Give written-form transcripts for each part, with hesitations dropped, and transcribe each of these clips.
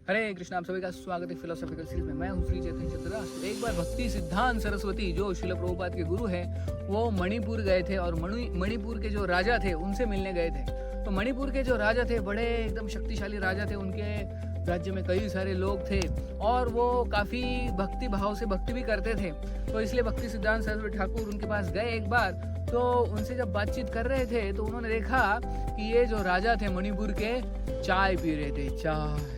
हरे कृष्ण, आप सभी का स्वागत है फिलोसॉफिकल सीरीज में। मैं हूं श्री चैतन्य चतुर्दास। एक बार भक्ति सिद्धांत सरस्वती जो शिल प्रभुपाद के गुरु हैं, वो मणिपुर गए थे और मणिपुर के जो राजा थे उनसे मिलने गए थे। तो मणिपुर के जो राजा थे बड़े एकदम शक्तिशाली राजा थे। उनके राज्य में कई सारे लोग थे और वो काफ़ी भक्ति भाव से भक्ति भी करते थे। तो इसलिए भक्ति सिद्धांत सरस्वती ठाकुर उनके पास गए एक बार। तो उनसे जब बातचीत कर रहे थे तो उन्होंने देखा कि ये जो राजा थे मणिपुर के चाय पी रहे थे।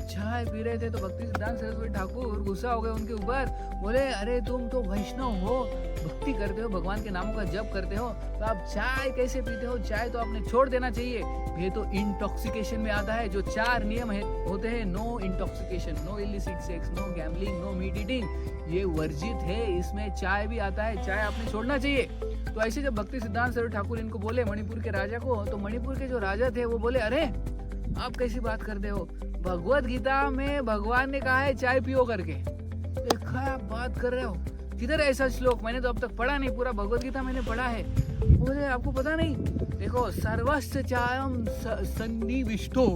चाय पी रहे थे तो भक्ति सिद्धांत सरस्वती ठाकुर गुस्सा हो गए उनके ऊपर। बोले, अरे तुम तो वैष्णव हो, भक्ति करते हो, भगवान के नामों का जप करते हो, तो आप चाय कैसे पीते हो? चाय तो आपने छोड़ देना चाहिए, ये तो इंटॉक्सिकेशन में आता है। जो 4 नियम होते हैं, no intoxication, no illicit sex, no gambling, no meat eating, ये वर्जित है, इसमें चाय भी आता है, चाय आपने छोड़ना चाहिए। तो ऐसे जब भक्ति सिद्धांत सरस्वती ठाकुर इनको बोले मणिपुर के राजा को, तो मणिपुर के जो राजा थे वो बोले, अरे आप कैसी बात करते हो? भगवत गीता में भगवान ने कहा है चाय पियो करके। देखा आप बात कर रहे हो, किधर ऐसा श्लोक? मैंने तो अब तक पढ़ा नहीं, पूरा भगवत गीता मैंने पढ़ा है। बोले, आपको पता नहीं? देखो, सर्वस्य चायम सन्निविष्टो,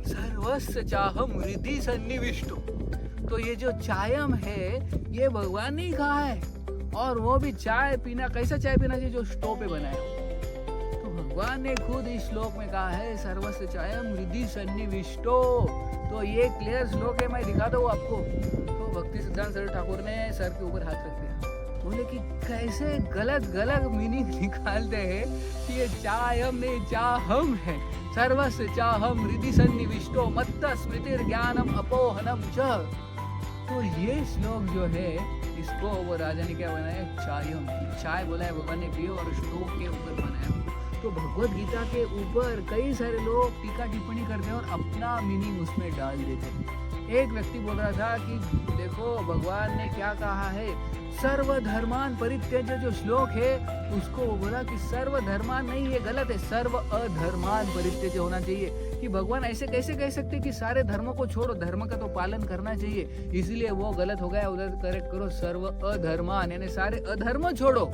सर्वस्य चाहम हृदि सन्निविष्टो। तो ये जो चायम है ये भगवान ने ही कहा है। और वो भी चाय पीना, कैसा चाय पीना चाहिए? जो स्टोव पे बनाया हो। भगवान ने खुद इस श्लोक में कहा है सर्वस्य चायम हृदि सन्निविष्टो। तो ये क्लियर श्लोक है, मैं दिखाता हूँ आपको। तो भक्ति सिद्धांत सरस्वती ठाकुर ने सर के ऊपर हाथ रख दिया। बोले कि कैसे गलत गलत मीनिंग निकालते हैं कि ये चायम नहीं चाहम है। सर्वस्य चाहम हृदि सन्निविष्टो मत्त स्मृतिर ज्ञानम अपोहनम च। तो ये श्लोक जो है, इसको वो राजा ने क्या बनाया? चायम, चाय बोला है भगवान ने पियो, और श्लोक के ऊपर बनाया। तो भगवत गीता के ऊपर कई सारे लोग टीका टिप्पणी करते हैं और अपना मीनिंग उसमें डाल देते हैं। एक व्यक्ति बोल रहा था कि देखो भगवान ने क्या कहा है, सर्वधर्मान परित्यज्य। जो श्लोक है उसको वो बोला कि सर्वधर्मान नहीं, ये गलत है, सर्व अधर्मान परित्यज्य होना चाहिए। कि भगवान ऐसे कैसे कह सकते कि सारे धर्मों को छोड़ो, धर्म का तो पालन करना चाहिए, इसलिए वो गलत हो गया। उधर करेक्ट करो, सर्व अधर्मान, यानी सारे अधर्म छोड़ो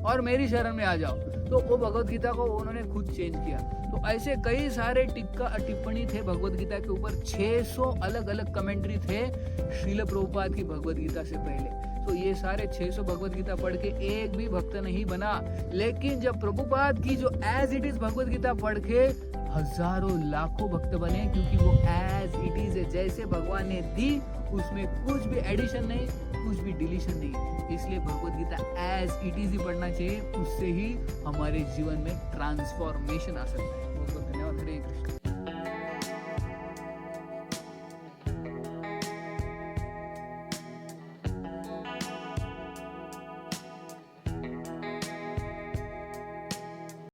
और मेरी शरण में आ जाओ। तो वो भगवत गीता को उन्होंने खुद चेंज किया। तो ऐसे कई सारे टीका टिप्पणी थे भगवत गीता के ऊपर। 600 अलग अलग कमेंट्री थे श्रील प्रभुपाद की भगवत गीता से पहले। तो ये सारे 600 भगवत गीता पढ़ के एक भी भक्त नहीं बना। लेकिन जब प्रभुपाद की जो as it is Bhagavad Gita पढ़ के हजारों लाखों भक्त बने, क्योंकि वो एज इट इज है, जैसे भगवान ने दी, उसमें कुछ भी एडिशन नहीं, कुछ भी डिलीशन नहीं। इसलिए Bhagavad Gita as it is ही पढ़ना चाहिए, उससे ही हमारे जीवन में ट्रांसफॉर्मेशन आ सकता है। बहुत बहुत धन्यवाद। हरे कृष्ण।